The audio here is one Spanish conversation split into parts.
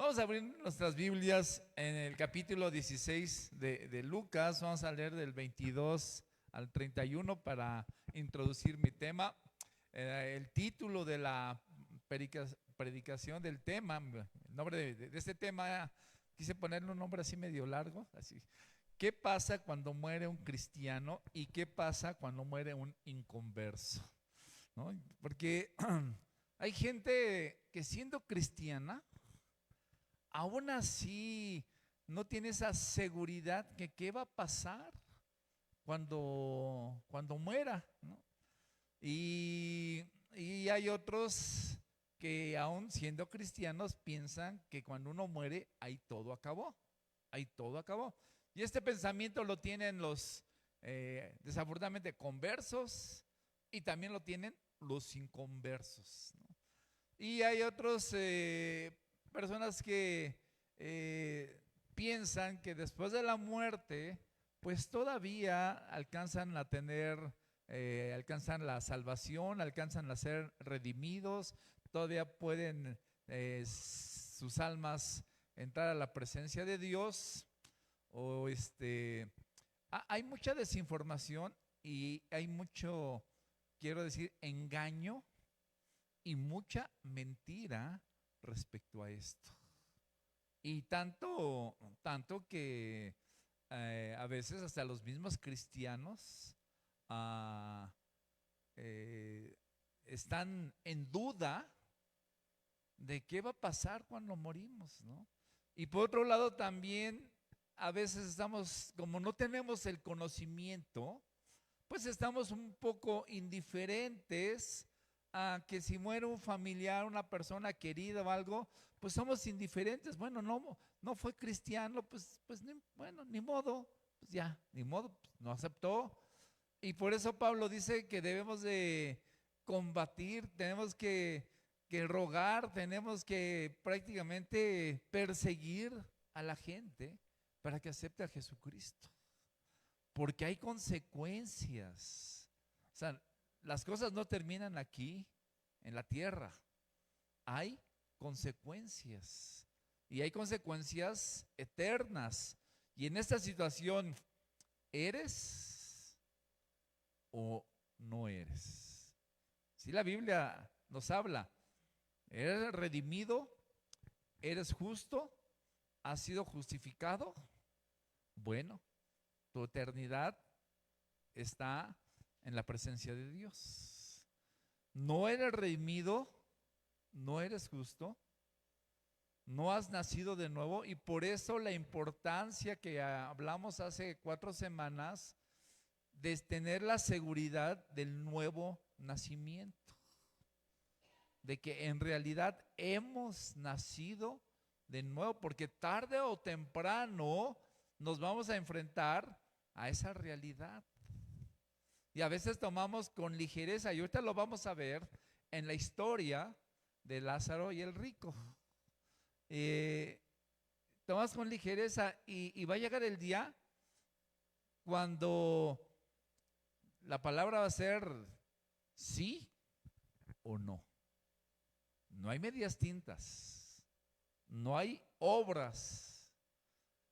Vamos a abrir nuestras Biblias en el capítulo 16 de Lucas. Vamos a leer del 22 al 31 para introducir mi tema. El título de la predicación del tema, el nombre de este tema, quise ponerle un nombre así medio largo, así. ¿Qué pasa cuando muere un cristiano y qué pasa cuando muere un inconverso? ¿No? Porque hay gente que siendo cristiana, aún así no tiene esa seguridad que qué va a pasar cuando muera, ¿no? Y hay otros que aún siendo cristianos piensan que cuando uno muere, ahí todo acabó, ahí todo acabó. Y este pensamiento lo tienen los desafortunadamente conversos y también lo tienen los inconversos, ¿no? Y hay otros personas que piensan que después de la muerte, pues todavía alcanzan a tener, alcanzan la salvación, alcanzan a ser redimidos, todavía pueden sus almas entrar a la presencia de Dios. O hay mucha desinformación y hay mucho, quiero decir, engaño y mucha mentira respecto a esto. Y tanto que a veces hasta los mismos cristianos ah, están en duda de qué va a pasar cuando morimos, ¿no? Y por otro lado también a veces estamos, como no tenemos el conocimiento, pues estamos un poco indiferentes a que si muere un familiar, una persona querida o algo, pues somos indiferentes. Bueno, no fue cristiano, pues bueno, ni modo, pues ya, ni modo, pues no aceptó. Y por eso Pablo dice que debemos de combatir, tenemos que rogar, tenemos que prácticamente perseguir a la gente para que acepte a Jesucristo. Porque hay consecuencias. O sea, las cosas no terminan aquí, en la tierra. Hay consecuencias. Y hay consecuencias eternas. Y en esta situación, ¿eres o no eres? Si la Biblia nos habla, ¿eres redimido? ¿Eres justo? ¿Has sido justificado? Bueno, tu eternidad está en la presencia de Dios. No eres redimido, no eres justo, no has nacido de nuevo y por eso la importancia que hablamos hace 4 semanas de tener la seguridad del nuevo nacimiento, de que en realidad hemos nacido de nuevo, porque tarde o temprano nos vamos a enfrentar a esa realidad. Y a veces tomamos con ligereza, y ahorita lo vamos a ver en la historia de Lázaro y el rico. Tomamos con ligereza y va a llegar el día cuando la palabra va a ser sí o no. No hay medias tintas, no hay obras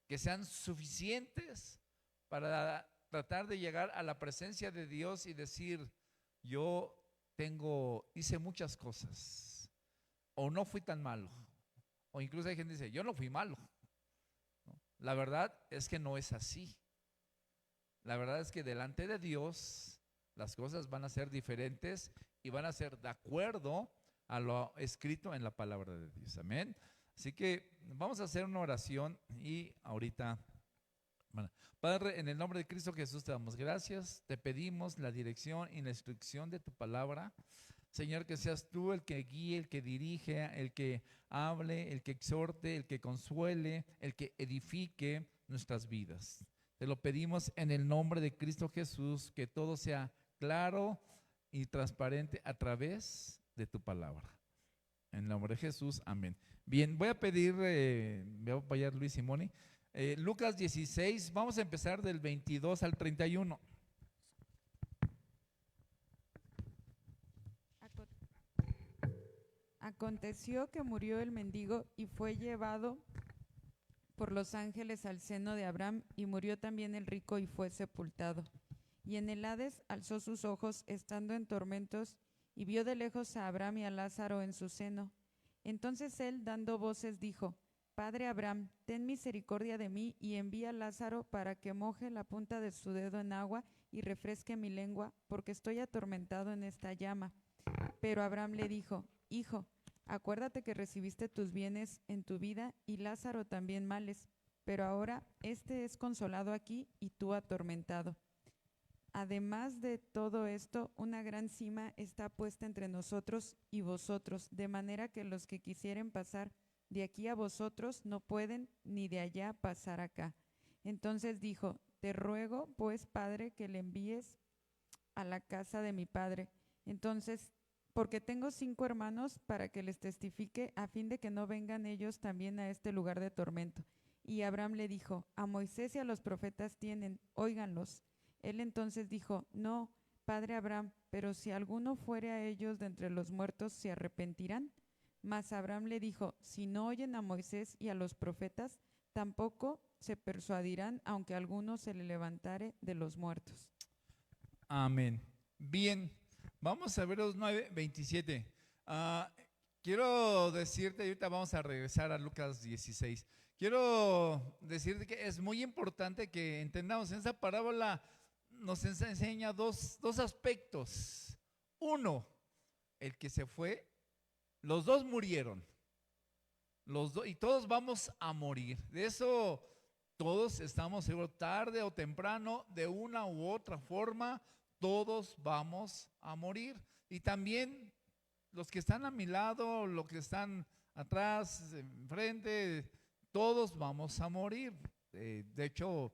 que sean suficientes para tratar de llegar a la presencia de Dios y decir, yo hice muchas cosas, o no fui tan malo, o incluso hay gente que dice, yo no fui malo, ¿no? La verdad es que no es así. La verdad es que delante de Dios las cosas van a ser diferentes y van a ser de acuerdo a lo escrito en la palabra de Dios. Amén. Así que vamos a hacer una oración y ahorita, bueno, Padre, en el nombre de Cristo Jesús te damos gracias, te pedimos la dirección y la instrucción de tu palabra. Señor, que seas tú el que guíe, el que dirige, el que hable, el que exhorte, el que consuele, el que edifique nuestras vidas. Te lo pedimos en el nombre de Cristo Jesús, que todo sea claro y transparente a través de tu palabra. En el nombre de Jesús, amén. Bien, voy a pedir, voy a apoyar Luis Simoni. Lucas 16, vamos a empezar del 22 al 31. Aconteció que murió el mendigo y fue llevado por los ángeles al seno de Abraham, y murió también el rico y fue sepultado. Y en el Hades alzó sus ojos, estando en tormentos, y vio de lejos a Abraham y a Lázaro en su seno. Entonces él, dando voces, dijo: Padre Abraham, ten misericordia de mí, y envía a Lázaro para que moje la punta de su dedo en agua y refresque mi lengua, porque estoy atormentado en esta llama. Pero Abraham le dijo: Hijo, acuérdate que recibiste tus bienes en tu vida, y Lázaro también males, pero ahora éste es consolado aquí y tú atormentado. Además de todo esto, una gran sima está puesta entre nosotros y vosotros, de manera que los que quisieren pasar de aquí a vosotros no pueden, ni de allá pasar acá. Entonces dijo: Te ruego, pues, Padre, que le envíes a la casa de mi padre. Entonces, porque tengo 5 hermanos, para que les testifique, a fin de que no vengan ellos también a este lugar de tormento. Y Abraham le dijo: A Moisés y a los profetas tienen, óiganlos. Él entonces dijo: No, padre Abraham, pero si alguno fuere a ellos de entre los muertos, ¿se arrepentirán? Mas Abraham le dijo: Si no oyen a Moisés y a los profetas, tampoco se persuadirán, aunque alguno se le levantare de los muertos. Amén. Bien, vamos a Hebreos 9:27. Quiero decirte, ahorita vamos a regresar a Lucas 16. Quiero decirte que es muy importante que entendamos, en esta parábola nos enseña dos aspectos. Uno, el que se fue, los dos murieron, y todos vamos a morir. De eso todos estamos seguros, tarde o temprano, de una u otra forma, todos vamos a morir. Y también los que están a mi lado, los que están atrás, enfrente, todos vamos a morir. De hecho,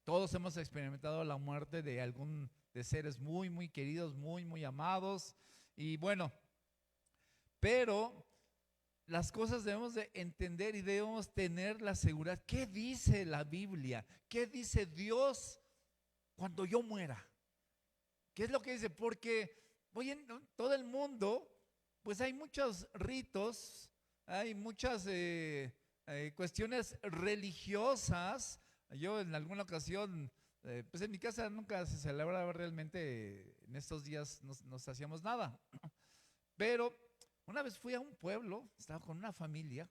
todos hemos experimentado la muerte de algún de seres muy, muy queridos, muy, muy amados. Y bueno, pero las cosas debemos de entender y debemos tener la seguridad. ¿Qué dice la Biblia? ¿Qué dice Dios cuando yo muera? ¿Qué es lo que dice? Porque hoy en todo el mundo, pues hay muchos ritos, hay muchas cuestiones religiosas. Yo en alguna ocasión, pues en mi casa nunca se celebraba realmente, en estos días no hacíamos nada. Pero una vez fui a un pueblo, estaba con una familia,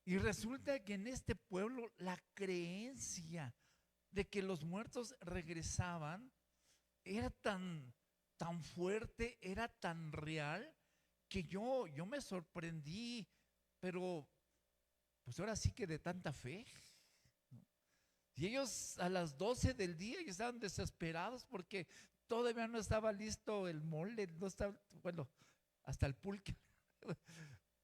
y resulta que en este pueblo la creencia de que los muertos regresaban era tan fuerte, era tan real, que yo me sorprendí, pero pues ahora sí que de tanta fe. Y ellos a las 12 del día ya estaban desesperados porque todavía no estaba listo el mole, no estaba, bueno, hasta el pulque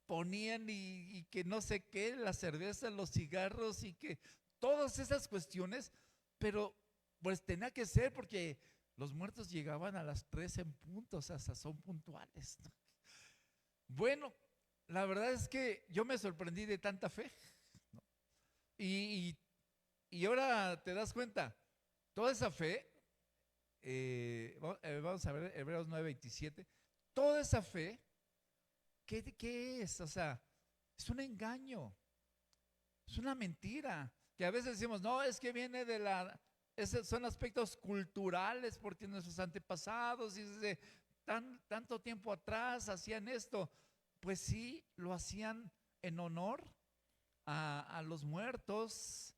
ponían y que no sé qué, la cerveza, los cigarros y que todas esas cuestiones, pero pues tenía que ser porque los muertos llegaban a las 3 en punto, o sea, son puntuales. Bueno, la verdad es que yo me sorprendí de tanta fe, ¿no? Y, y ahora te das cuenta, toda esa fe, vamos a ver Hebreos 9:27, toda esa fe, ¿qué es? O sea, es un engaño, es una mentira, que a veces decimos, no, es que viene de esos son aspectos culturales, porque nuestros antepasados y desde tanto tiempo atrás hacían esto. Pues sí, lo hacían en honor a los muertos,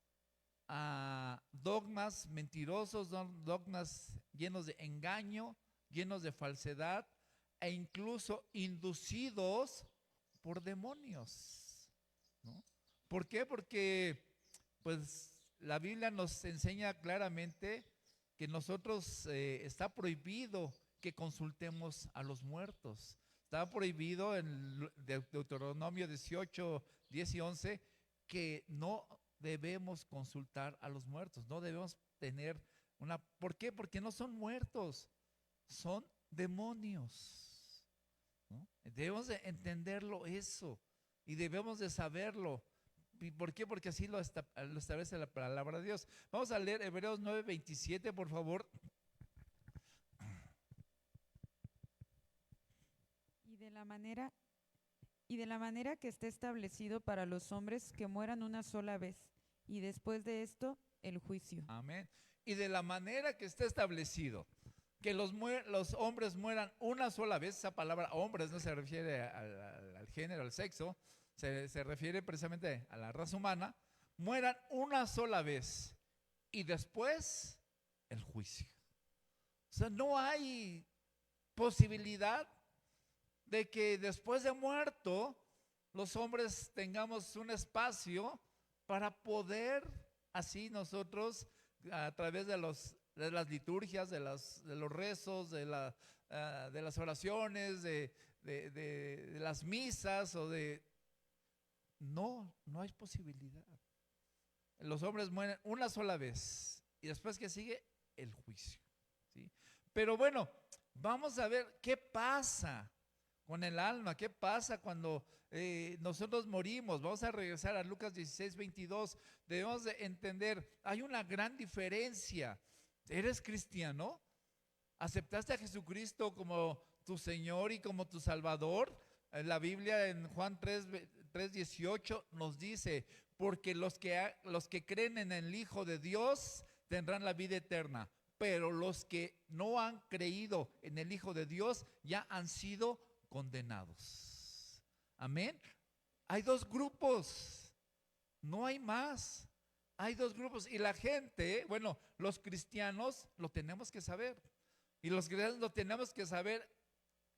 a dogmas mentirosos, dogmas llenos de engaño, llenos de falsedad, e incluso inducidos por demonios, ¿no? ¿Por qué? Porque pues la Biblia nos enseña claramente que nosotros está prohibido que consultemos a los muertos. Está prohibido en Deuteronomio 18, 10 y 11 que no debemos consultar a los muertos, no debemos tener una... ¿Por qué? Porque no son muertos, son demonios, ¿no? Debemos de entenderlo eso y debemos de saberlo. ¿Y por qué? Porque así lo establece la palabra de Dios. Vamos a leer Hebreos 9:27, por favor. Y de la manera y de la manera que está establecido para los hombres que mueran una sola vez, y después de esto, el juicio. Amén. Y de la manera que está establecido, que los hombres mueran una sola vez. Esa palabra hombres no se refiere al género, al sexo, se refiere precisamente a la raza humana. Mueran una sola vez y después el juicio. O sea, no hay posibilidad de que después de muerto los hombres tengamos un espacio para poder así nosotros, a través de las liturgias, de los rezos, de las oraciones, de las misas, no hay posibilidad. Los hombres mueren una sola vez y después que sigue el juicio, ¿sí? Pero bueno, vamos a ver qué pasa con el alma, qué pasa cuando nosotros morimos. Vamos a regresar a Lucas 16:22. Debemos de entender, hay una gran diferencia. ¿Eres cristiano? ¿Aceptaste a Jesucristo como tu Señor y como tu Salvador? La Biblia en Juan 3:18 nos dice: porque los que creen en el Hijo de Dios tendrán la vida eterna, pero los que no han creído en el Hijo de Dios ya han sido condenados. Amén. Hay dos grupos, no hay más. Hay dos grupos y la gente, bueno, los cristianos lo tenemos que saber. Y los cristianos lo tenemos que saber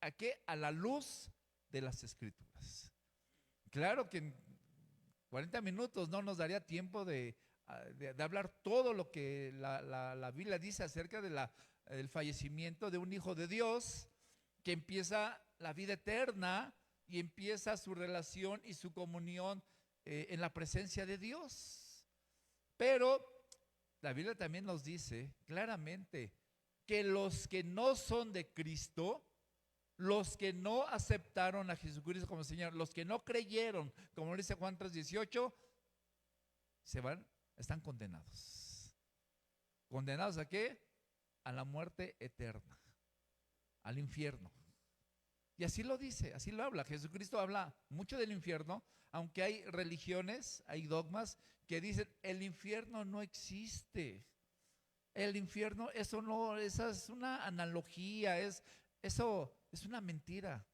¿a qué? A la luz de las Escrituras. Claro que en 40 minutos no nos daría tiempo de hablar todo lo que la Biblia dice acerca del fallecimiento de un hijo de Dios, que empieza la vida eterna y empieza su relación y su comunión en la presencia de Dios. Pero la Biblia también nos dice claramente que los que no son de Cristo, los que no aceptaron a Jesucristo como Señor, los que no creyeron, como dice Juan 3:18, están condenados. ¿Condenados a qué? A la muerte eterna, al infierno. Y así lo dice, así lo habla. Jesucristo habla mucho del infierno, aunque hay religiones, hay dogmas que dicen el infierno no existe. El infierno, esa es una analogía, eso es una mentira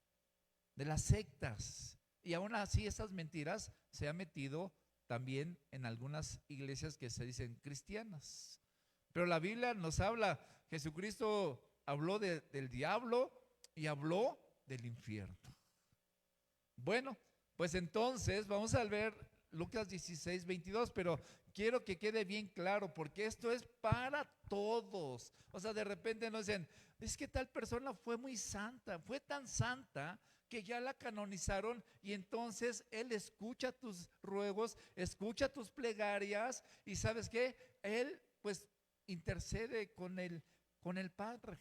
de las sectas. Y aún así esas mentiras se han metido también en algunas iglesias que se dicen cristianas. Pero la Biblia nos habla, Jesucristo habló del diablo y habló del infierno. Bueno, pues entonces vamos a ver Lucas 16:22, pero quiero que quede bien claro, porque esto es para todos. O sea, de repente nos dicen, es que tal persona fue muy santa, fue tan santa que ya la canonizaron y entonces él escucha tus ruegos, escucha tus plegarias y ¿sabes qué? Él pues intercede con el Padre.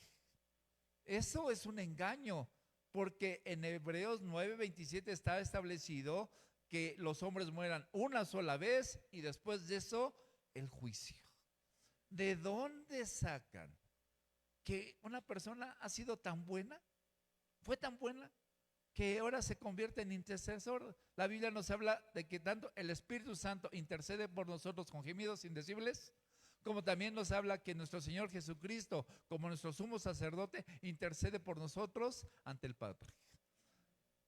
Eso es un engaño, porque en Hebreos 9:27 está establecido que los hombres mueran una sola vez y después de eso el juicio. ¿De dónde sacan que una persona ha sido tan buena? Fue tan buena que ahora se convierte en intercesor. La Biblia nos habla de que tanto el Espíritu Santo intercede por nosotros con gemidos indecibles, como también nos habla que nuestro Señor Jesucristo, como nuestro sumo sacerdote, intercede por nosotros ante el Padre.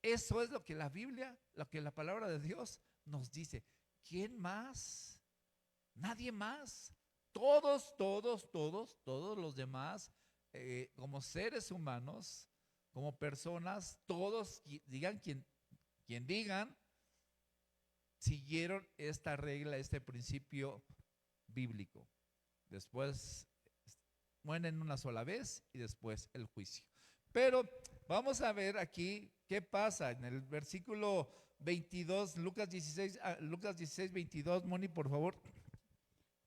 Eso es lo que la Biblia, lo que la palabra de Dios nos dice. ¿Quién más? Nadie más. Todos los demás, como seres humanos, como personas, todos, digan quien digan, siguieron esta regla, este principio bíblico. Después mueren una sola vez y después el juicio. Pero vamos a ver aquí qué pasa en el versículo 22, Lucas 16:22, Moni, por favor.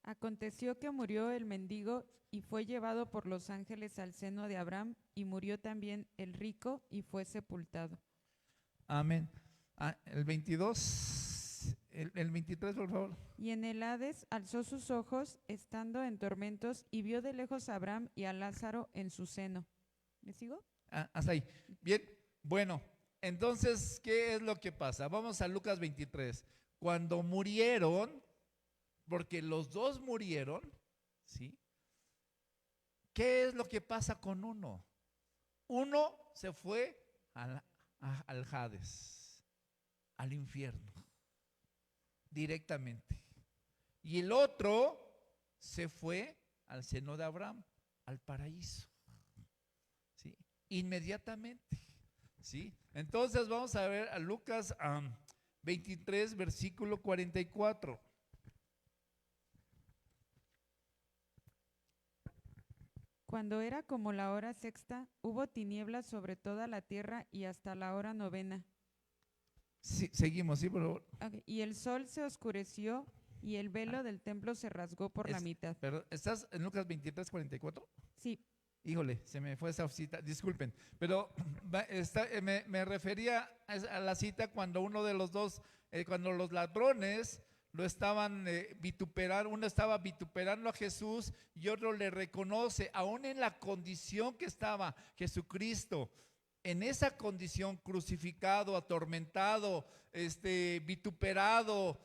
Aconteció que murió el mendigo y fue llevado por los ángeles al seno de Abraham, y murió también el rico y fue sepultado. Amén. El 22, el 23, por favor. Y en el Hades alzó sus ojos, estando en tormentos, y vio de lejos a Abraham y a Lázaro en su seno. ¿Le sigo? Hasta ahí. Bien, bueno, entonces, ¿qué es lo que pasa? Vamos a Lucas 23. Cuando murieron, porque los dos murieron, ¿sí? ¿Qué es lo que pasa con uno? Uno se fue al Hades, al infierno, directamente. Y el otro se fue al seno de Abraham, al paraíso, ¿sí? Inmediatamente, ¿sí? Entonces vamos a ver a Lucas 23, versículo 44. Cuando era como la hora sexta, hubo tinieblas sobre toda la tierra y hasta la hora novena. Sí, seguimos, sí, por favor. Ok, y el sol se oscureció y el velo del templo se rasgó por la mitad. Perdón, ¿estás en Lucas 23, 44? Sí, Híjole, se me fue esa cita, disculpen, pero me refería a la cita cuando uno de los dos, cuando los ladrones lo estaban vituperando, uno estaba vituperando a Jesús y otro le reconoce, aún en la condición que estaba Jesucristo, en esa condición, crucificado, atormentado, vituperado,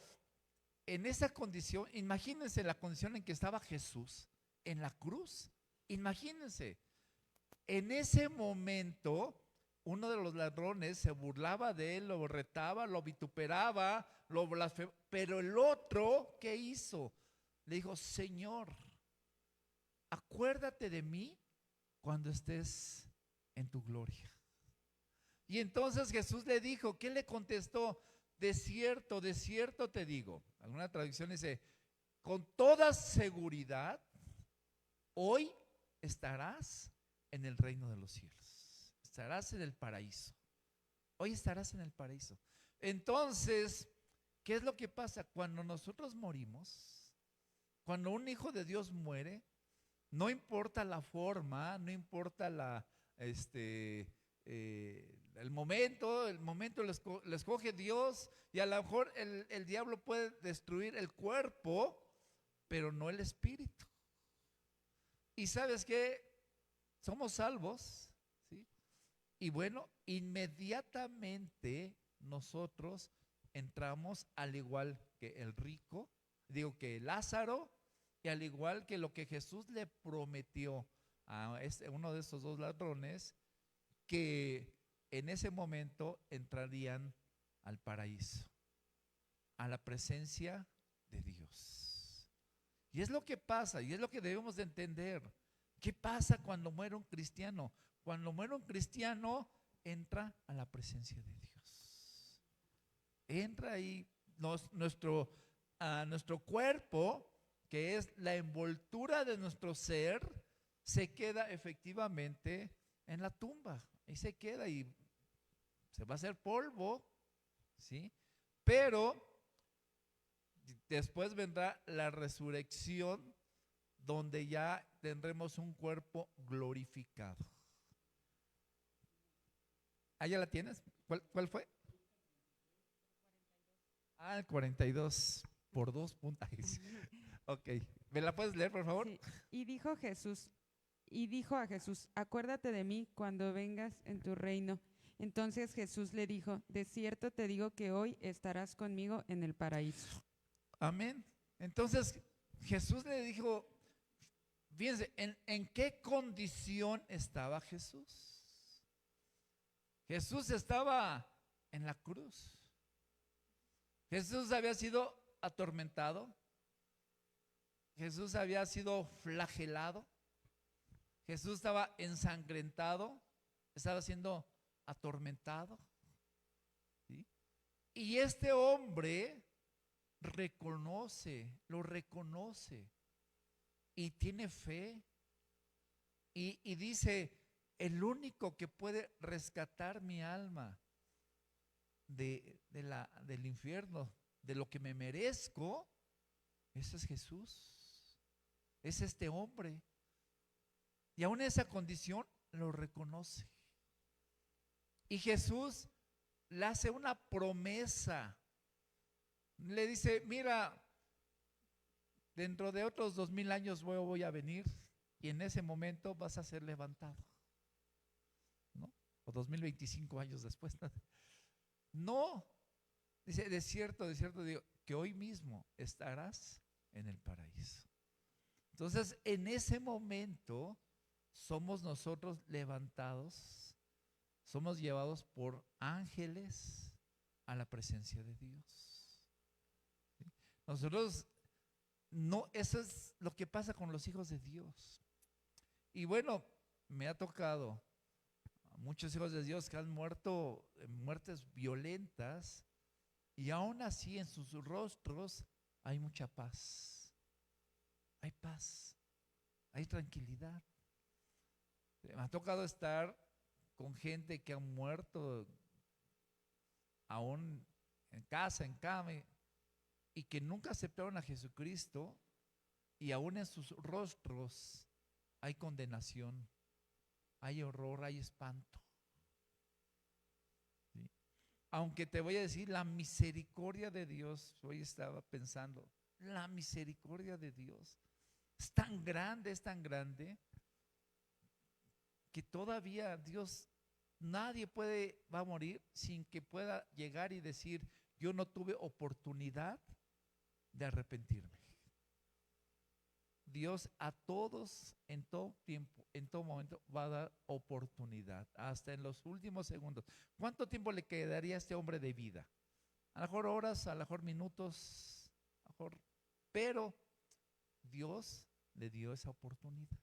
en esa condición, imagínense la condición en que estaba Jesús en la cruz. Imagínense, en ese momento uno de los ladrones se burlaba de él, lo retaba, lo vituperaba, lo blasfemaba, pero el otro, ¿qué hizo? Le dijo, Señor, acuérdate de mí cuando estés en tu gloria. Y entonces Jesús le dijo, ¿qué le contestó? De cierto te digo. Alguna traducción dice, con toda seguridad, hoy estarás en el reino de los cielos, estarás en el paraíso, hoy estarás en el paraíso. Entonces, ¿qué es lo que pasa? Cuando nosotros morimos, cuando un hijo de Dios muere, no importa la forma, no importa el momento lo escoge Dios, y a lo mejor el diablo puede destruir el cuerpo, pero no el espíritu. Y sabes que somos salvos, ¿sí? Y bueno, inmediatamente nosotros entramos al igual que el rico, digo que Lázaro, y al igual que lo que Jesús le prometió a uno de esos dos ladrones, que en ese momento entrarían al paraíso, a la presencia de Dios. Y es lo que pasa, y es lo que debemos de entender. ¿Qué pasa cuando muere un cristiano? Cuando muere un cristiano, entra a la presencia de Dios. Entra ahí nuestro cuerpo, que es la envoltura de nuestro ser, se queda efectivamente en la tumba. Ahí se queda y se va a hacer polvo, ¿sí? Pero después vendrá la resurrección, donde ya tendremos un cuerpo glorificado. ¿Ah, ya la tienes? ¿Cuál fue? Ah, el 42 por 2 puntos. Ok, ¿me la puedes leer, por favor? sí. Y dijo a Jesús, acuérdate de mí cuando vengas en tu reino. Entonces Jesús le dijo, de cierto te digo que hoy estarás conmigo en el paraíso. Amén. Entonces Jesús le dijo, fíjense, ¿en qué condición estaba Jesús? Jesús estaba en la cruz. Jesús había sido atormentado. Jesús había sido flagelado. Jesús estaba ensangrentado. Estaba siendo atormentado, ¿sí? Y este hombre lo reconoce y tiene fe y dice, el único que puede rescatar mi alma del infierno, de lo que me merezco, ese es Jesús, es este hombre. Y aún en esa condición lo reconoce. Y Jesús le hace una promesa. Le dice, mira, dentro de otros 2000 años voy a venir y en ese momento vas a ser levantado, ¿no? o 2025 años después. No, dice, de cierto digo, que hoy mismo estarás en el paraíso. Entonces, en ese momento somos nosotros levantados, somos llevados por ángeles a la presencia de Dios. ¿Sí? Nosotros, no, eso es lo que pasa con los hijos de Dios. Y bueno, me ha tocado a muchos hijos de Dios que han muerto muertes violentas y aún así en sus rostros hay mucha paz. Hay paz, hay tranquilidad. Me ha tocado estar con gente que ha muerto aún en casa, en cama, y que nunca aceptaron a Jesucristo, y aún en sus rostros hay condenación, hay horror, hay espanto. ¿Sí? Aunque te voy a decir, la misericordia de Dios, hoy estaba pensando, la misericordia de Dios es tan grande, que todavía Dios, nadie va a morir sin que pueda llegar y decir, yo no tuve oportunidad de arrepentirme. Dios a todos en todo tiempo, en todo momento va a dar oportunidad, hasta en los últimos segundos. ¿Cuánto tiempo le quedaría a este hombre de vida? A lo mejor horas, a lo mejor minutos, a lo mejor, pero Dios le dio esa oportunidad.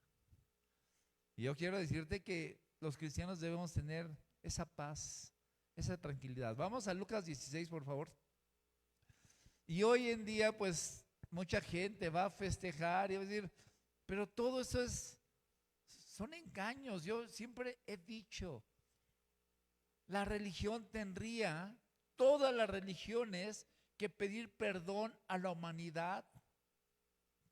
Y yo quiero decirte que los cristianos debemos tener esa paz, esa tranquilidad. Vamos a Lucas 16, por favor. Y hoy en día, pues, mucha gente va a festejar y va a decir, pero todo eso son engaños. Yo siempre he dicho, la religión tendría, todas las religiones, que pedir perdón a la humanidad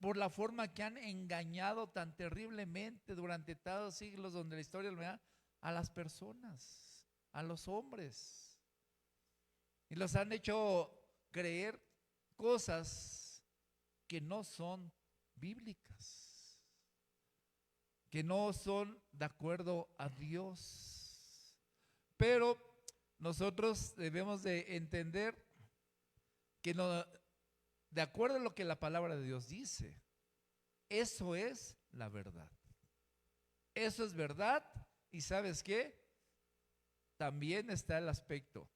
por la forma que han engañado tan terriblemente durante tantos siglos, donde la historia lo da, a las personas, a los hombres, y los han hecho creer cosas que no son bíblicas, que no son de acuerdo a Dios. Pero nosotros debemos de entender que no, de acuerdo a lo que la palabra de Dios dice, eso es la verdad. Eso es verdad. Y ¿sabes qué? También está el aspecto,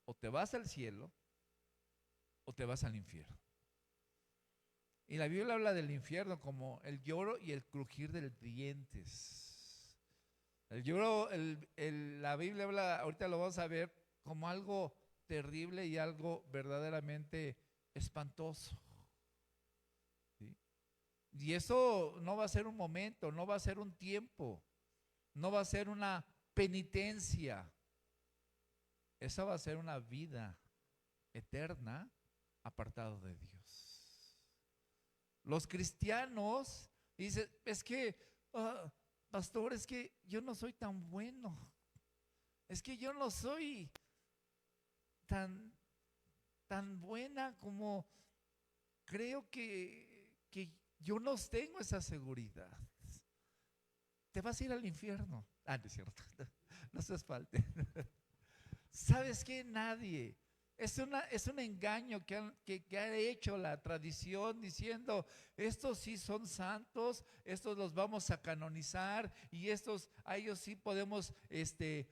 o te vas al cielo o te vas al infierno. Y la Biblia habla del infierno como el lloro y el crujir de dientes. El lloro, la Biblia habla, ahorita lo vamos a ver, como algo terrible y algo verdaderamente espantoso. ¿Sí? Y eso no va a ser un momento, no va a ser un tiempo, no va a ser una penitencia. Esa va a ser una vida eterna apartado de Dios. Los cristianos dicen, es que, pastor, es que yo no soy tan bueno. Es que yo no soy tan buena como creo que yo no tengo esa seguridad. Te vas a ir al infierno. No es cierto. No seas falte. ¿Sabes qué? Nadie. Es un engaño que ha hecho la tradición diciendo, estos sí son santos, estos los vamos a canonizar y a ellos sí podemos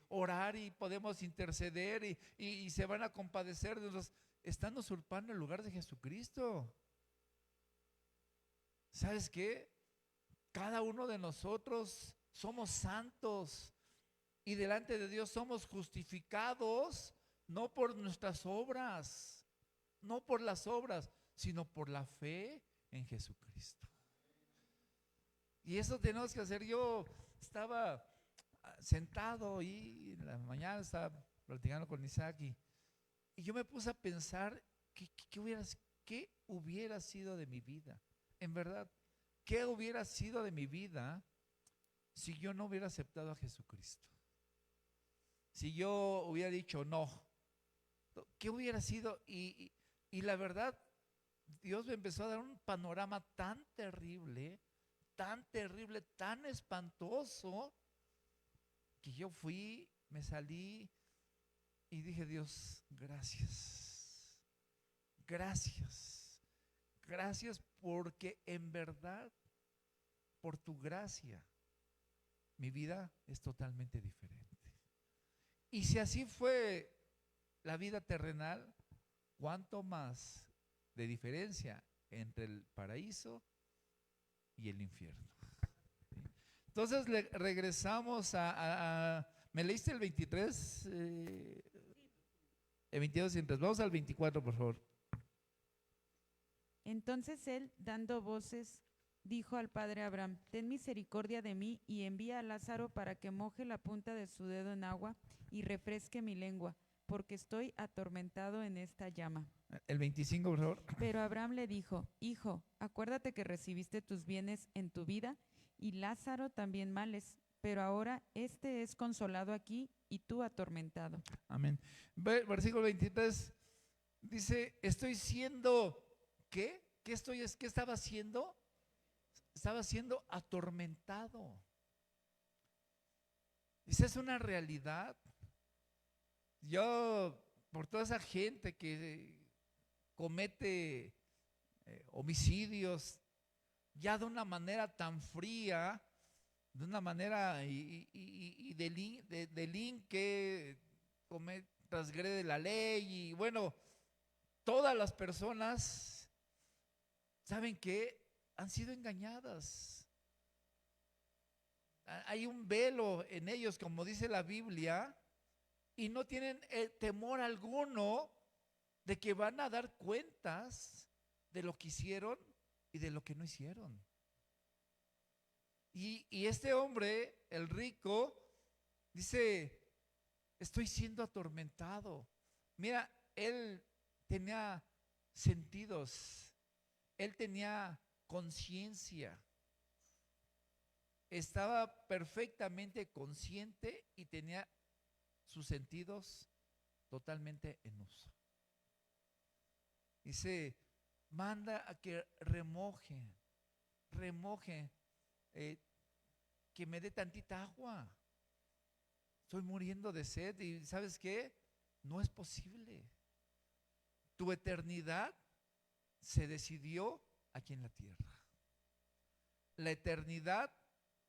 orar y podemos interceder y se van a compadecer de nosotros. Están usurpando el lugar de Jesucristo. ¿Sabes qué? Cada uno de nosotros somos santos y delante de Dios somos justificados, no por nuestras obras, no por las obras, sino por la fe en Jesucristo. Y eso tenemos que hacer. Yo estaba sentado y en la mañana estaba platicando con Isaac y yo me puse a pensar qué hubiera sido de mi vida. En verdad, ¿qué hubiera sido de mi vida si yo no hubiera aceptado a Jesucristo? Si yo hubiera dicho no, ¿qué hubiera sido? Y la verdad, Dios me empezó a dar un panorama tan terrible, tan espantoso, que yo me salí y dije, Dios, gracias, gracias, gracias porque en verdad, por tu gracia, mi vida es totalmente diferente. Y si así fue la vida terrenal, ¿cuánto más de diferencia entre el paraíso y el infierno? ¿Sí? Entonces regresamos ¿me leíste el 23? El 22 y 23. Vamos al 24, por favor. Entonces él, dando voces, dijo al padre Abraham: ten misericordia de mí y envía a Lázaro para que moje la punta de su dedo en agua y refresque mi lengua, porque estoy atormentado en esta llama. El 25, por favor. Pero Abraham le dijo: hijo, acuérdate que recibiste tus bienes en tu vida y Lázaro también males, pero ahora este es consolado aquí y tú atormentado. Amén. Versículo 23 dice, estoy siendo, ¿qué? ¿Qué estaba haciendo? Estaba siendo atormentado. Esa es una realidad. Yo, por toda esa gente que comete homicidios ya de una manera tan fría, de una manera y delinque, transgrede la ley, y bueno, todas las personas, ¿saben qué? Han sido engañadas. Hay un velo en ellos, como dice la Biblia, y no tienen temor alguno de que van a dar cuentas de lo que hicieron y de lo que no hicieron. Y este hombre, el rico, dice, estoy siendo atormentado. Mira, él tenía sentidos, él tenía conciencia, estaba perfectamente consciente y tenía sus sentidos totalmente en uso. Dice, manda a que remoje, que me dé tantita agua. Estoy muriendo de sed y ¿sabes qué? No es posible. Tu eternidad se decidió aquí en la tierra. La eternidad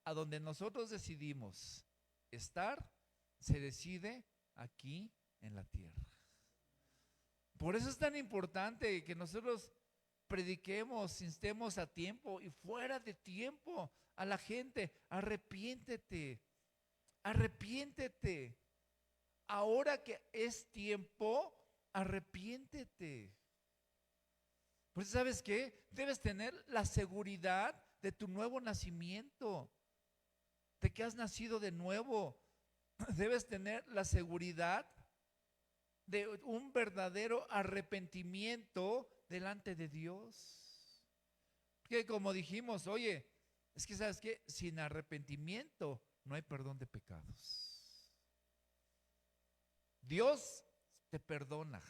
a donde nosotros decidimos estar se decide aquí en la tierra. Por eso es tan importante que nosotros prediquemos, instemos a tiempo y fuera de tiempo a la gente. Arrepiéntete, arrepiéntete. Ahora que es tiempo, arrepiéntete. Pues ¿sabes qué? Debes tener la seguridad de tu nuevo nacimiento, de que has nacido de nuevo. Debes tener la seguridad de un verdadero arrepentimiento delante de Dios. Que como dijimos, oye, es que ¿sabes qué? Sin arrepentimiento no hay perdón de pecados. Dios te perdona.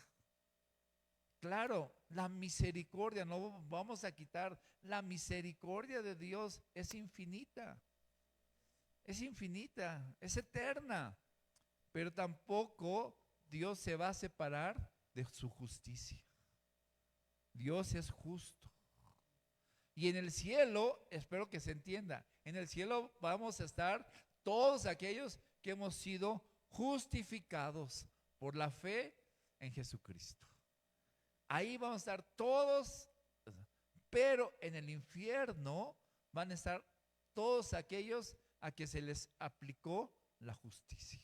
Claro, la misericordia, no vamos a quitar, la misericordia de Dios es infinita, es eterna, pero tampoco Dios se va a separar de su justicia. Dios es justo. Y en el cielo, espero que se entienda, en el cielo vamos a estar todos aquellos que hemos sido justificados por la fe en Jesucristo. Ahí vamos a estar todos, pero en el infierno van a estar todos aquellos a que se les aplicó la justicia.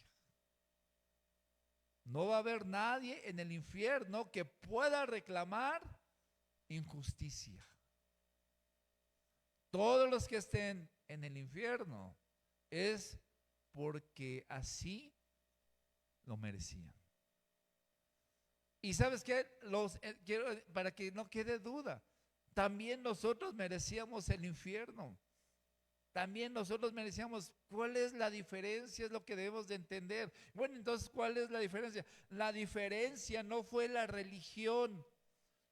No va a haber nadie en el infierno que pueda reclamar injusticia. Todos los que estén en el infierno es porque así lo merecían. Y ¿sabes qué? Para que no quede duda, también nosotros merecíamos el infierno. También nosotros merecíamos. ¿Cuál es la diferencia? Es lo que debemos de entender. Bueno, entonces, ¿cuál es la diferencia? La diferencia no fue la religión,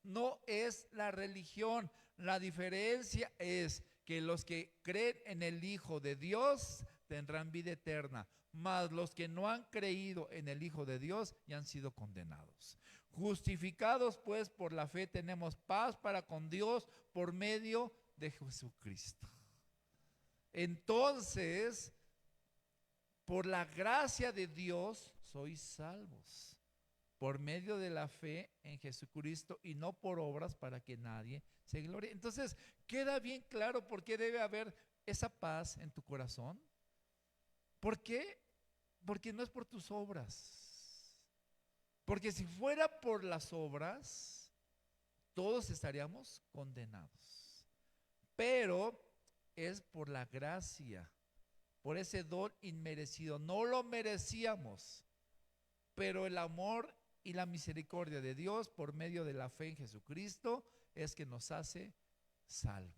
no es la religión. La diferencia es que los que creen en el Hijo de Dios tendrán vida eterna, mas los que no han creído en el Hijo de Dios ya han sido condenados. Justificados pues por la fe tenemos paz para con Dios por medio de Jesucristo. Entonces, por la gracia de Dios sois salvos, por medio de la fe en Jesucristo y no por obras para que nadie se glorie. Entonces, queda bien claro por qué debe haber esa paz en tu corazón. ¿Por qué? Porque no es por tus obras. Porque si fuera por las obras, todos estaríamos condenados. Pero es por la gracia, por ese don inmerecido. No lo merecíamos, pero el amor y la misericordia de Dios por medio de la fe en Jesucristo es que nos hace salvos.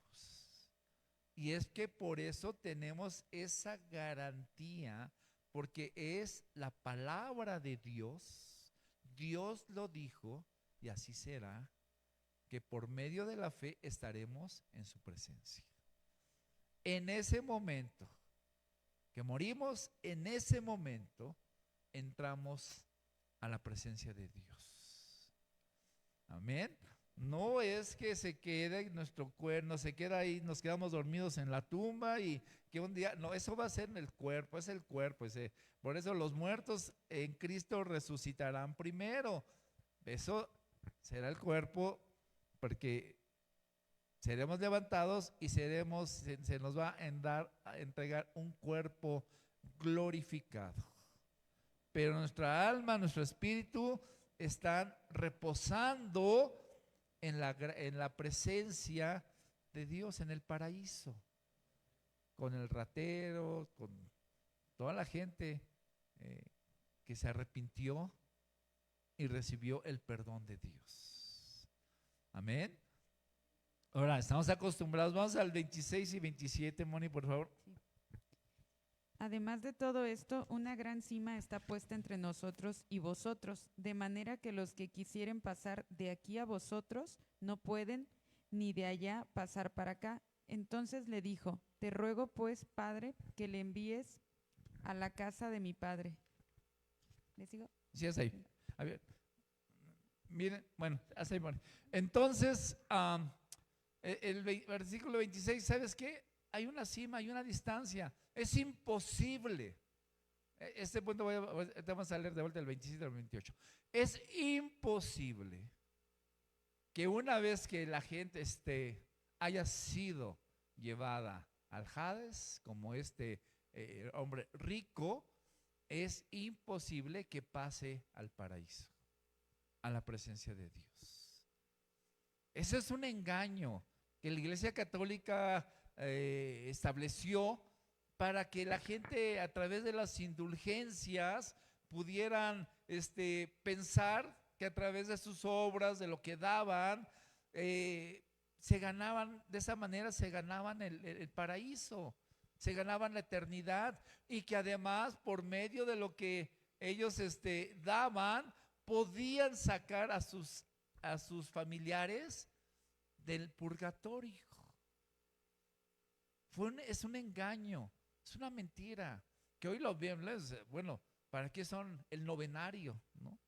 Y es que por eso tenemos esa garantía, porque es la palabra de Dios. Dios lo dijo y así será, que por medio de la fe estaremos en su presencia. En ese momento que morimos, en ese momento entramos a la presencia de Dios. Amén. No es que se quede nuestro cuerpo, se queda ahí, nos quedamos dormidos en la tumba y que un día, no, eso va a ser en el cuerpo, es el cuerpo. Por eso los muertos en Cristo resucitarán primero. Eso será el cuerpo, porque seremos levantados y se nos va a entregar un cuerpo glorificado. Pero nuestra alma, nuestro espíritu están reposando en la presencia de Dios, en el paraíso, con el ratero, con toda la gente que se arrepintió y recibió el perdón de Dios. Amén. Ahora, estamos acostumbrados, vamos al 26 y 27, Moni, por favor. Sí. Además de todo esto, una gran cima está puesta entre nosotros y vosotros, de manera que los que quisieren pasar de aquí a vosotros no pueden, ni de allá pasar para acá. Entonces le dijo: te ruego pues, Padre, que le envíes a la casa de mi padre. ¿Le sigo? Sí, es ahí. A ver, miren, bueno, hasta ahí, Moni. Entonces, el versículo 26, ¿sabes qué? Hay una cima, hay una distancia. Es imposible. Este punto vamos a leer de vuelta el 27 al 28. Es imposible que una vez que la gente haya sido llevada al Hades, como hombre rico, es imposible que pase al paraíso, a la presencia de Dios. Eso es un engaño que la Iglesia Católica estableció para que la gente a través de las indulgencias pudieran pensar que a través de sus obras, de lo que daban, se ganaban, de esa manera se ganaban el paraíso, se ganaban la eternidad, y que además por medio de lo que ellos daban, podían sacar a sus familiares del purgatorio. Es un engaño, es una mentira, que hoy lo vemos. Bueno, ¿para qué son el novenario, no?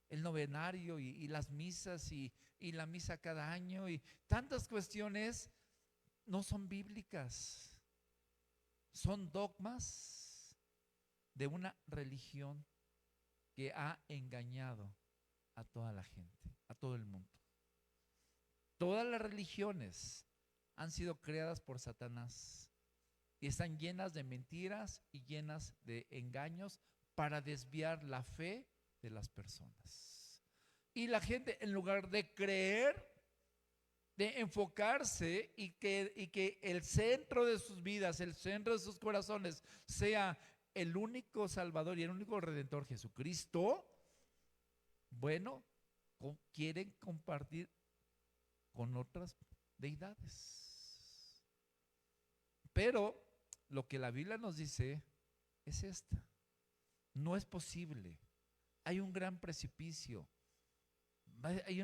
El novenario y las misas y la misa cada año y tantas cuestiones no son bíblicas, son dogmas de una religión que ha engañado a toda la gente, a todo el mundo. Todas las religiones han sido creadas por Satanás y están llenas de mentiras y llenas de engaños para desviar la fe de las personas. Y la gente, en lugar de creer, de enfocarse y que el centro de sus vidas, el centro de sus corazones sea el único Salvador y el único Redentor, Jesucristo, bueno, quieren compartir con otras deidades. Pero lo que la Biblia nos dice es esta: no es posible. Hay un gran precipicio, hay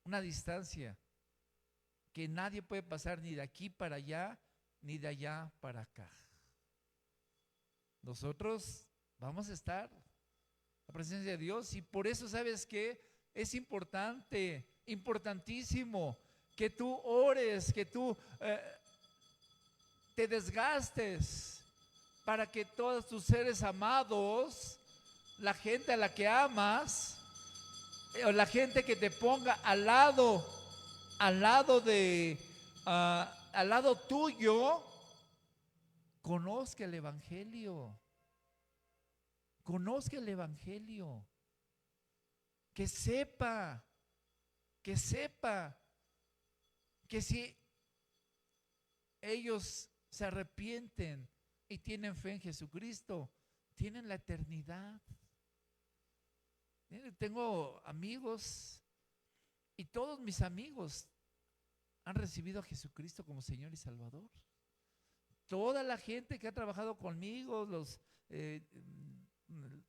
una distancia que nadie puede pasar ni de aquí para allá, ni de allá para acá. nosotros vamos a estar en la presencia de Dios. Y por eso, ¿sabes qué? Es importante, importantísimo, que tú ores, que tú te desgastes para que todos tus seres amados, la gente a la que amas, o la gente que te ponga al lado al lado tuyo, conozca el Evangelio. Conozca el Evangelio. Que sepa que si ellos se arrepienten y tienen fe en Jesucristo, tienen la eternidad. Tengo amigos y todos mis amigos han recibido a Jesucristo como Señor y Salvador. Toda la gente que ha trabajado conmigo, los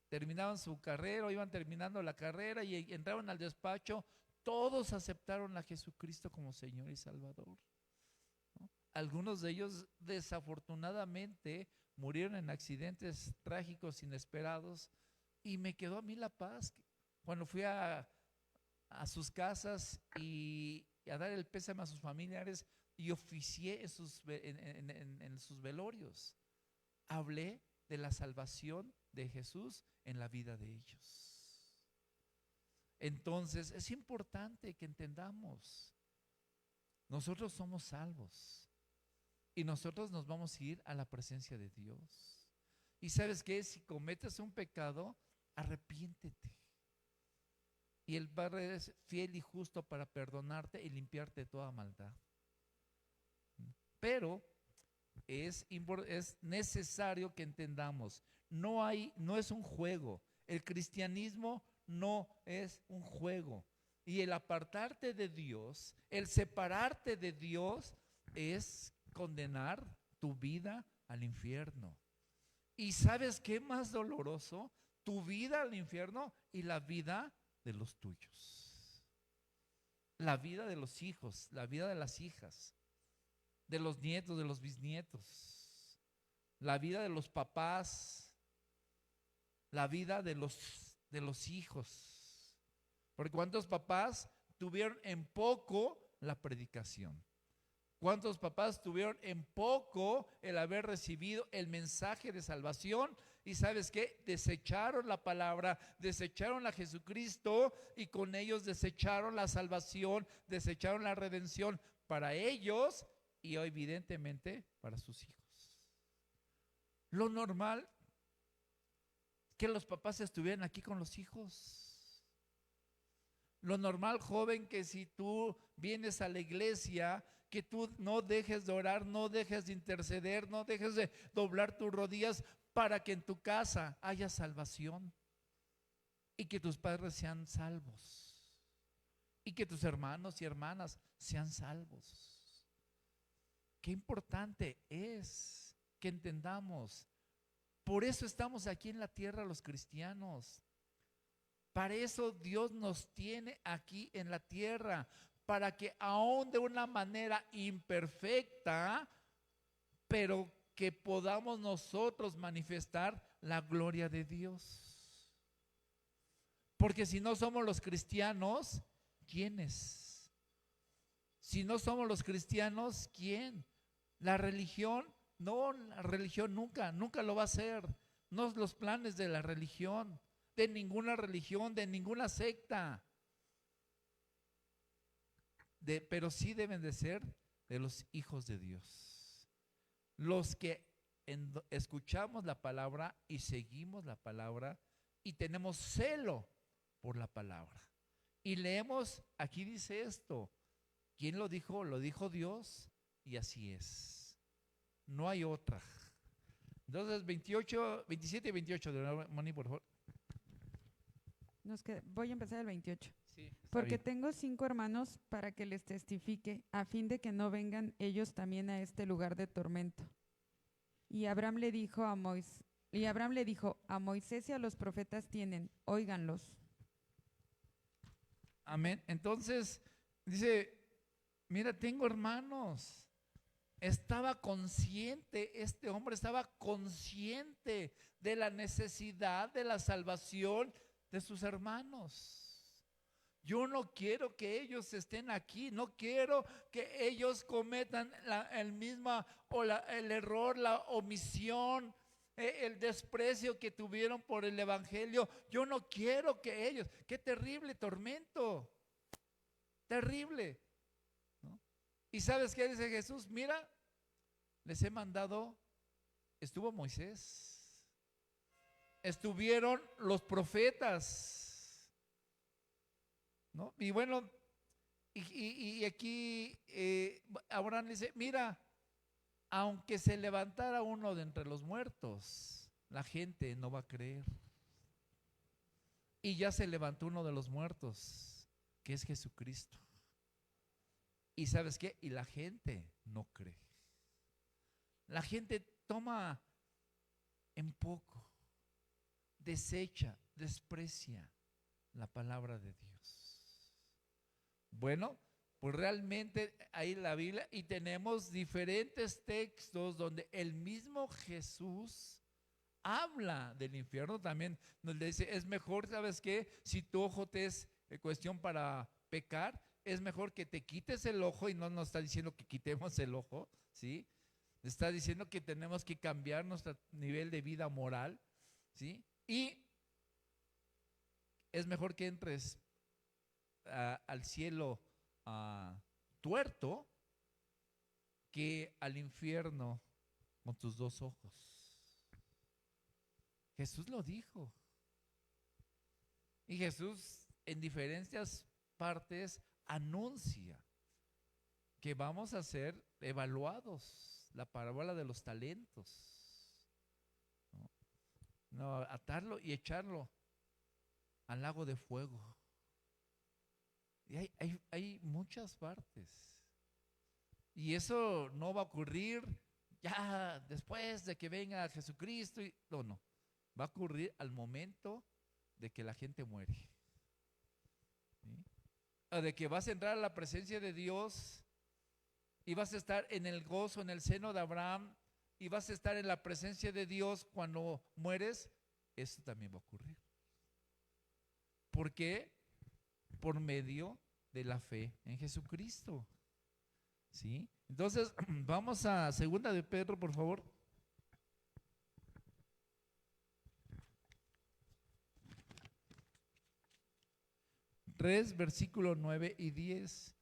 terminaban su carrera o iban terminando la carrera y entraban al despacho, todos aceptaron a Jesucristo como Señor y Salvador, ¿no? Algunos de ellos desafortunadamente murieron en accidentes trágicos, inesperados, y me quedó a mí la paz cuando fui a sus casas y a dar el pésame a sus familiares y oficié en sus velorios. Hablé de la salvación de Jesús en la vida de ellos. Entonces es importante que entendamos, nosotros somos salvos y nosotros nos vamos a ir a la presencia de Dios. Y ¿sabes qué? Si cometes un pecado, arrepiéntete. Y el Padre es fiel y justo para perdonarte y limpiarte de toda maldad. Pero es necesario que entendamos, no es un juego. El cristianismo no es un juego. Y el apartarte de Dios, el separarte de Dios, es condenar tu vida al infierno. ¿Y sabes qué más doloroso? Tu vida al infierno y la vida de los tuyos. La vida de los hijos, la vida de las hijas, de los nietos, de los bisnietos, la vida de los papás, la vida de los hijos. Porque ¿cuántos papás tuvieron en poco la predicación? ¿Cuántos papás tuvieron en poco el haber recibido el mensaje de salvación? Y ¿sabes qué? Desecharon la palabra, desecharon a Jesucristo y con ellos desecharon la salvación, desecharon la redención para ellos y evidentemente para sus hijos. Lo normal que los papás estuvieran aquí con los hijos. Lo normal, joven, que si tú vienes a la iglesia, que tú no dejes de orar, no dejes de interceder, no dejes de doblar tus rodillas para que en tu casa haya salvación y que tus padres sean salvos y que tus hermanos y hermanas sean salvos. Qué importante es que entendamos. Por eso estamos aquí en la tierra los cristianos. Para eso Dios nos tiene aquí en la tierra, para que aún de una manera imperfecta, pero que podamos nosotros manifestar la gloria de Dios. Porque si no somos los cristianos, ¿quiénes? Si no somos los cristianos, ¿quién? La religión, no, la religión nunca lo va a hacer. No los planes de la religión, de ninguna secta. Pero sí deben de ser de los hijos de Dios. Los que escuchamos la palabra y seguimos la palabra y tenemos celo por la palabra. Y leemos, aquí dice esto. ¿Quién lo dijo? Lo dijo Dios y así es. No hay otra. Entonces 27 y 28 de Moni, por favor. Voy a empezar el 28. Sí, Porque bien. tengo 5 hermanos para que les testifique, a fin de que no vengan ellos también a este lugar de tormento. Y Abraham le dijo a Moisés y a los profetas tienen, óiganlos. Amén. Entonces dice, mira, tengo hermanos estaba consciente, este hombre estaba consciente de la necesidad de la salvación de sus hermanos. Yo no quiero que ellos estén aquí, no quiero que ellos cometan el mismo o el error, la omisión, el desprecio que tuvieron por el evangelio. Yo no quiero que ellos, qué terrible tormento, terrible, ¿no? ¿Y sabes qué dice Jesús? Mira, les he mandado, estuvo Moisés, estuvieron los profetas, ¿no? Y bueno, y aquí Abraham dice, mira, aunque se levantara uno de entre los muertos, la gente no va a creer. Y ya se levantó uno de los muertos, que es Jesucristo. ¿Y sabes qué? Y la gente no cree. La gente toma en poco, desecha, desprecia la palabra de Dios. Bueno, pues realmente ahí la Biblia, y tenemos diferentes textos donde el mismo Jesús habla del infierno. También nos dice, es mejor, ¿sabes qué? Si tu ojo te es cuestión para pecar, es mejor que te quites el ojo, y no nos está diciendo que quitemos el ojo, ¿sí? Está diciendo que tenemos que cambiar nuestro nivel de vida moral, ¿sí? Y es mejor que entres al cielo tuerto que al infierno con tus dos ojos. Jesús lo dijo. Y Jesús en diferentes partes anuncia que vamos a ser evaluados. La parábola de los talentos, ¿no? No, atarlo y echarlo al lago de fuego. Y hay muchas partes. Y eso no va a ocurrir ya después de que venga Jesucristo. No. Va a ocurrir al momento de que la gente muere, ¿sí? O de que vas a entrar a la presencia de Dios y vas a estar en el gozo, en el seno de Abraham, y vas a estar en la presencia de Dios cuando mueres. Eso también va a ocurrir. ¿Por qué? Por medio de la fe en Jesucristo, ¿sí? Entonces, vamos a segunda de Pedro, por favor. Versículo 9 y 10.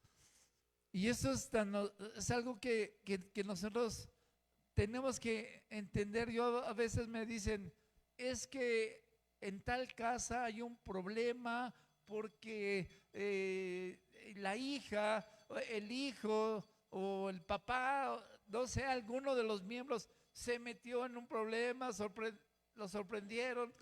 Y eso es algo que nosotros tenemos que entender. Yo a veces me dicen, es que en tal casa hay un problema porque la hija, el hijo o el papá, no sé, alguno de los miembros se metió en un problema, lo sorprendieron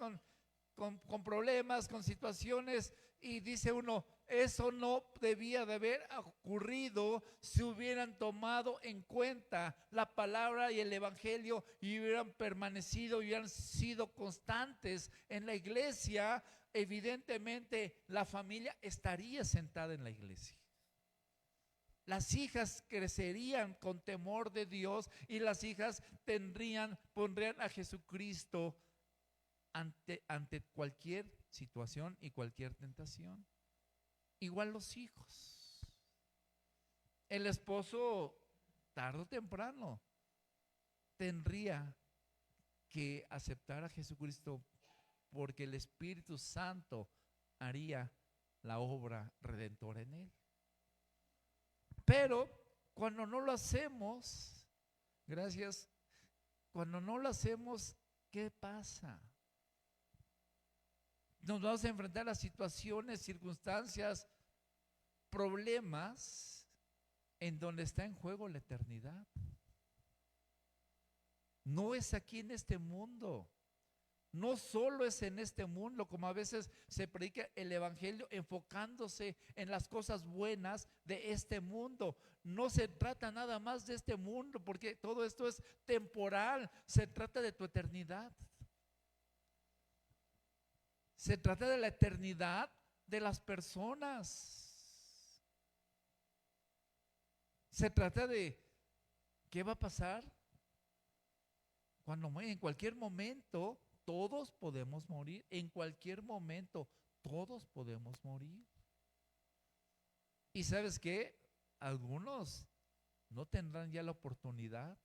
con problemas, con situaciones, y dice uno, eso no debía de haber ocurrido si hubieran tomado en cuenta la palabra y el evangelio y hubieran permanecido y hubieran sido constantes en la iglesia. Evidentemente la familia estaría sentada en la iglesia. Las hijas crecerían con temor de Dios y las hijas pondrían a Jesucristo ante cualquier situación y cualquier tentación. Igual los hijos. El esposo, tarde o temprano, tendría que aceptar a Jesucristo, porque el Espíritu Santo haría la obra redentora en él. Pero cuando no lo hacemos, cuando no lo hacemos, ¿qué pasa? Nos vamos a enfrentar a situaciones, circunstancias, problemas en donde está en juego la eternidad. No es aquí en este mundo. No solo es en este mundo, como a veces se predica el evangelio enfocándose en las cosas buenas de este mundo. No se trata nada más de este mundo, porque todo esto es temporal. Se trata de tu eternidad. Se trata de la eternidad de las personas. Se trata de ¿qué va a pasar cuando muere? En cualquier momento todos podemos morir. En cualquier momento todos podemos morir. ¿Y sabes qué? Algunos no tendrán ya la oportunidad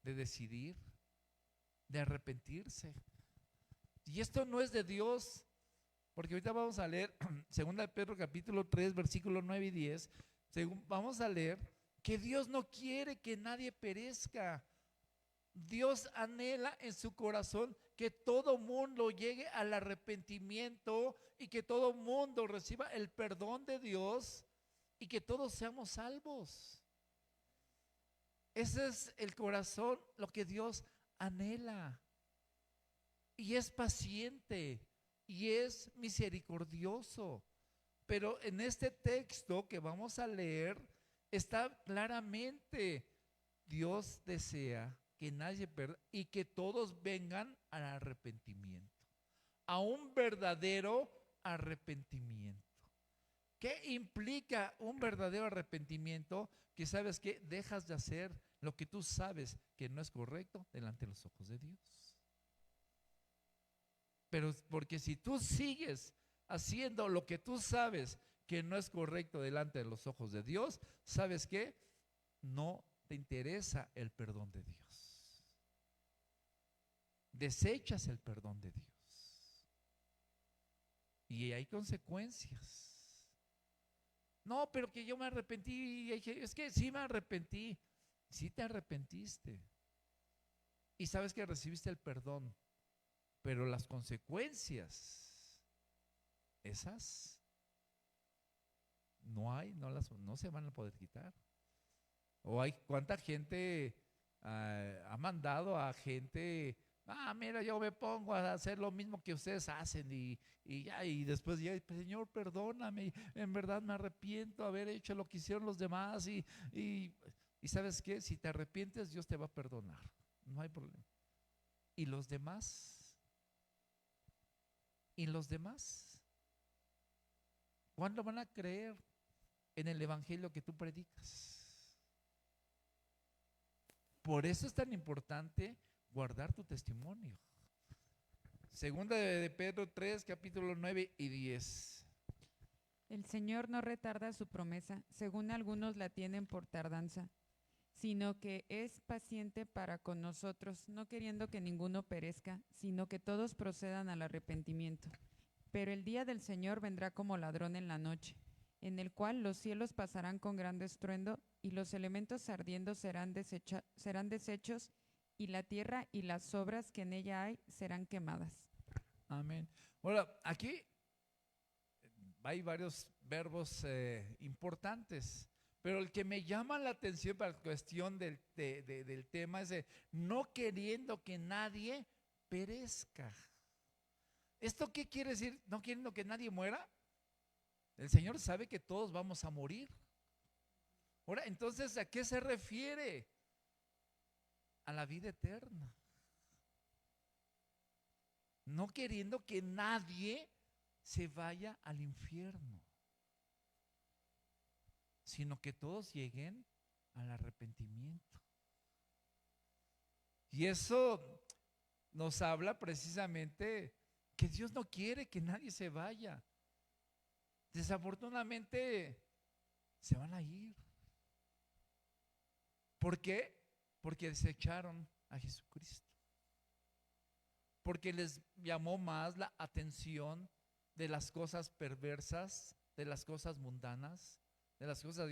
de decidir, de arrepentirse. Y esto no es de Dios, porque ahorita vamos a leer 2 de Pedro capítulo 3, versículos 9 y 10. Vamos a leer que Dios no quiere que nadie perezca. Dios anhela en su corazón que todo mundo llegue al arrepentimiento y que todo mundo reciba el perdón de Dios y que todos seamos salvos. Ese es el corazón, lo que Dios anhela. Y es paciente y es misericordioso. Pero en este texto que vamos a leer está claramente: Dios desea que nadie pierda y que todos vengan al arrepentimiento, a un verdadero arrepentimiento. ¿Qué implica un verdadero arrepentimiento? Que sabes que dejas de hacer lo que tú sabes que no es correcto delante de los ojos de Dios. Pero porque si tú sigues haciendo lo que tú sabes que no es correcto delante de los ojos de Dios, ¿sabes qué? No te interesa el perdón de Dios. Desechas el perdón de Dios. Y hay consecuencias. No, pero que yo me arrepentí. Es que sí me arrepentí. Sí te arrepentiste. Y sabes que recibiste el perdón. Pero las consecuencias, esas, no se van a poder quitar. O hay cuánta gente ha mandado a gente, mira, yo me pongo a hacer lo mismo que ustedes hacen y después ya, Señor, perdóname, en verdad me arrepiento de haber hecho lo que hicieron los demás y ¿sabes qué? Si te arrepientes, Dios te va a perdonar, no hay problema. ¿Y los demás? ¿Y los demás? ¿Cuándo van a creer en el evangelio que tú predicas? Por eso es tan importante guardar tu testimonio. Segunda de Pedro 3, capítulo 9 y 10. El Señor no retarda su promesa, según algunos la tienen por tardanza, sino que es paciente para con nosotros, no queriendo que ninguno perezca, sino que todos procedan al arrepentimiento. Pero el día del Señor vendrá como ladrón en la noche, en el cual los cielos pasarán con gran estruendo y los elementos ardiendo serán deshechos y la tierra y las obras que en ella hay serán quemadas. Amén. Bueno, aquí hay varios verbos importantes, pero el que me llama la atención para la cuestión del tema es no queriendo que nadie perezca. ¿Esto qué quiere decir? ¿No queriendo que nadie muera? El Señor sabe que todos vamos a morir. Ahora, entonces, ¿a qué se refiere? A la vida eterna. No queriendo que nadie se vaya al infierno, sino que todos lleguen al arrepentimiento. Y eso nos habla precisamente que Dios no quiere que nadie se vaya. Desafortunadamente se van a ir. ¿Por qué? Porque desecharon a Jesucristo. Porque les llamó más la atención de las cosas perversas, de las cosas mundanas, de las cosas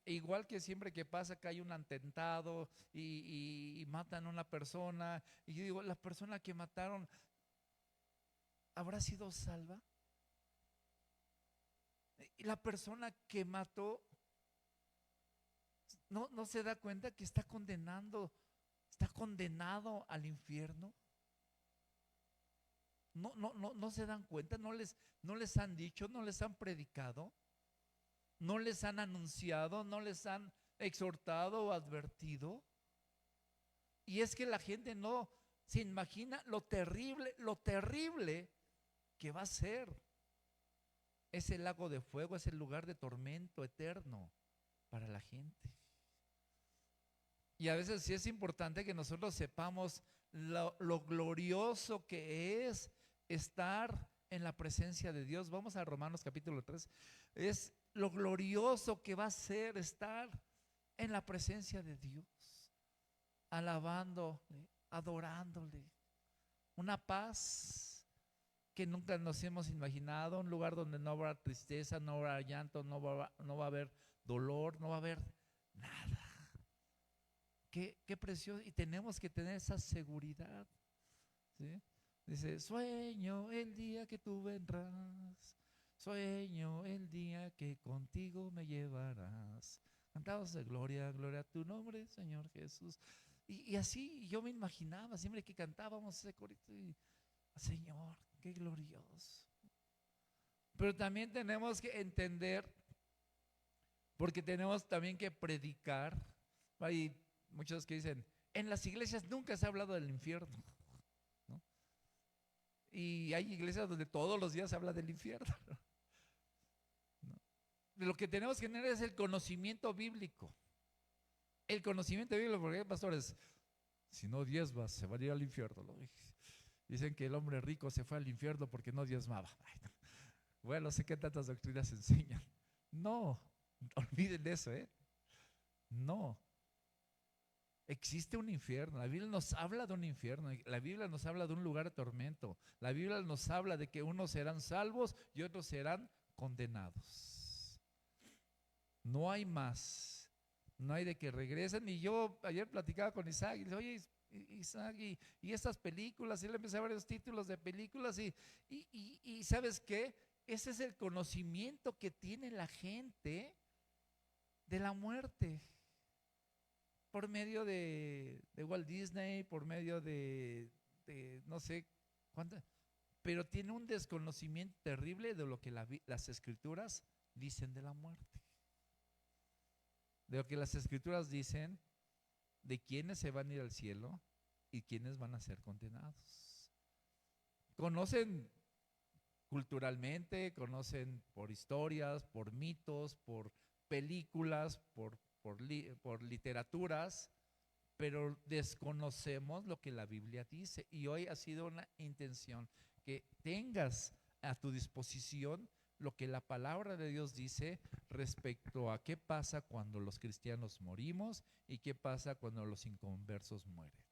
igual que siempre que pasa que hay un atentado y matan a una persona, y yo digo, la persona que mataron ¿habrá sido salva? Y la persona que mató no se da cuenta que está condenado al infierno. No se dan cuenta, no les han dicho, no les han predicado, no les han anunciado, no les han exhortado o advertido. Y es que la gente no se imagina lo terrible que va a ser ese lago de fuego, ese lugar de tormento eterno para la gente. Y a veces sí es importante que nosotros sepamos lo glorioso que es estar en la presencia de Dios. Vamos a Romanos capítulo 3. Es lo glorioso que va a ser estar en la presencia de Dios, alabándole, adorándole. Una paz que nunca nos hemos imaginado, un lugar donde no habrá tristeza, no habrá llanto, no va a haber dolor, no va a haber nada. Qué precioso, y tenemos que tener esa seguridad, ¿sí? Dice, sueño el día que tú vendrás, sueño el día que contigo me llevarás. Cantamos de gloria, gloria a tu nombre, Señor Jesús. Y así yo me imaginaba, siempre que cantábamos ese corito, y, Señor, qué glorioso. Pero también tenemos que entender, porque tenemos también que predicar. Hay muchos que dicen, en las iglesias nunca se ha hablado del infierno, ¿no? Y hay iglesias donde todos los días se habla del infierno, ¿no? Lo que tenemos que tener es el conocimiento bíblico. El conocimiento bíblico, porque pastores, si no diezmas, se van a ir al infierno, ¿no? Dicen que el hombre rico se fue al infierno porque no diezmaba. Ay, no. Bueno, sé que tantas doctrinas enseñan. No, olviden eso, ¿eh? No. Existe un infierno. La Biblia nos habla de un infierno. La Biblia nos habla de un lugar de tormento. La Biblia nos habla de que unos serán salvos y otros serán condenados. No hay más. No hay de que regresen. Y yo ayer platicaba con Isaac y le dije, oye, Isaac, y estas películas, y le empecé a ver los títulos de películas y ¿sabes qué? Ese es el conocimiento que tiene la gente de la muerte, por medio de Walt Disney, por medio de no sé cuántas, pero tiene un desconocimiento terrible de lo que las escrituras dicen de la muerte, de lo que las escrituras dicen de quiénes se van a ir al cielo y quiénes van a ser condenados. Conocen culturalmente, conocen por historias, por mitos, por películas, por literaturas, pero desconocemos lo que la Biblia dice. Y hoy ha sido una intención que tengas a tu disposición lo que la palabra de Dios dice respecto a qué pasa cuando los cristianos morimos y qué pasa cuando los inconversos mueren.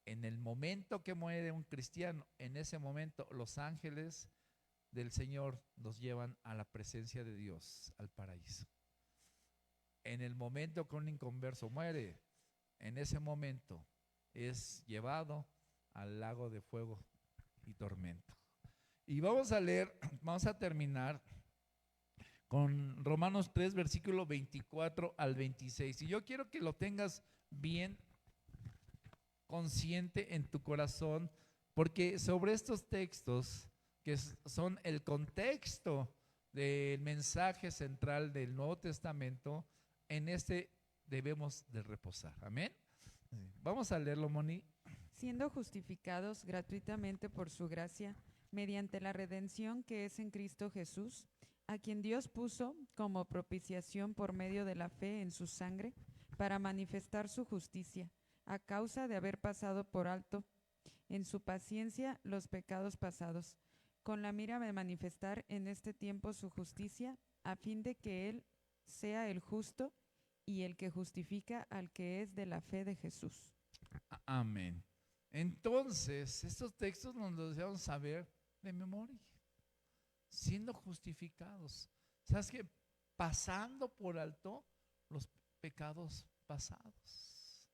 En el momento que muere un cristiano, en ese momento los ángeles del Señor nos llevan a la presencia de Dios, al paraíso. En el momento que un inconverso muere, en ese momento es llevado al lago de fuego y tormento. Y vamos a leer, vamos a terminar con Romanos 3, versículo 24 al 26. Y yo quiero que lo tengas bien consciente en tu corazón, porque sobre estos textos, que son el contexto del mensaje central del Nuevo Testamento, en este debemos de reposar. Amén. Vamos a leerlo, Moni. Siendo justificados gratuitamente por su gracia, mediante la redención que es en Cristo Jesús, a quien Dios puso como propiciación por medio de la fe en su sangre, para manifestar su justicia, a causa de haber pasado por alto en su paciencia los pecados pasados, con la mira de manifestar en este tiempo su justicia, a fin de que Él sea el justo y el que justifica al que es de la fe de Jesús. Amén. Entonces, estos textos nos los debemos saber de memoria. Siendo justificados. ¿Sabes qué? Pasando por alto los pecados pasados.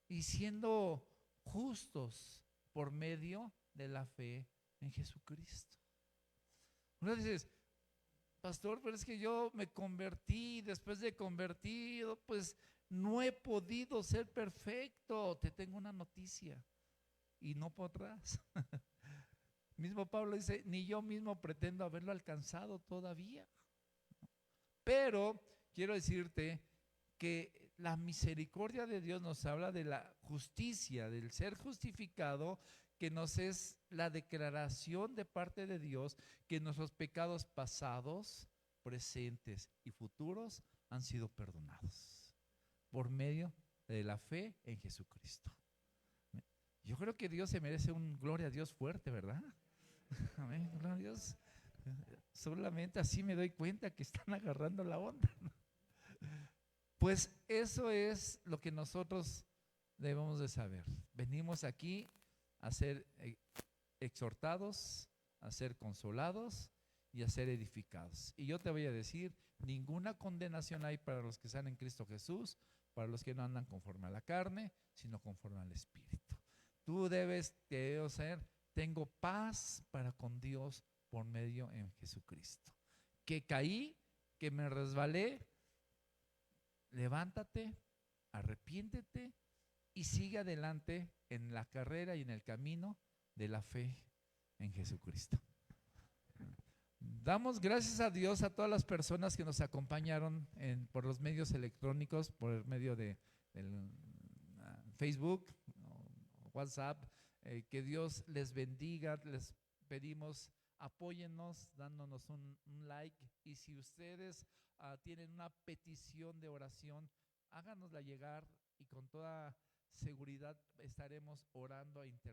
Y siendo justos por medio de la fe en Jesucristo. Uno dices, pastor, pero es que yo me convertí, después de convertido, pues no he podido ser perfecto. Te tengo una noticia y no podrás. Mismo Pablo dice, ni yo mismo pretendo haberlo alcanzado todavía. Pero quiero decirte que la misericordia de Dios nos habla de la justicia, del ser justificado, que nos es la declaración de parte de Dios que nuestros pecados pasados, presentes y futuros han sido perdonados. por medio de la fe en Jesucristo. Yo creo que Dios se merece un gloria a Dios fuerte, ¿verdad? Amén, gloria a Dios. Solamente así me doy cuenta que están agarrando la onda, ¿no? Pues eso es lo que nosotros debemos de saber. Venimos aquí a ser exhortados, a ser consolados y a ser edificados. Y yo te voy a decir, ninguna condenación hay para los que están en Cristo Jesús, para los que no andan conforme a la carne, sino conforme al Espíritu. Tú debes ser, tengo paz para con Dios por medio en Jesucristo. Que caí, que me resbalé, levántate, arrepiéntete y sigue adelante en la carrera y en el camino de la fe en Jesucristo. Damos gracias a Dios a todas las personas que nos acompañaron por los medios electrónicos, por el medio de Facebook, WhatsApp. Que Dios les bendiga. Les pedimos, apóyennos dándonos un like, y si ustedes tienen una petición de oración, háganosla llegar y con toda seguridad estaremos orando a interceder.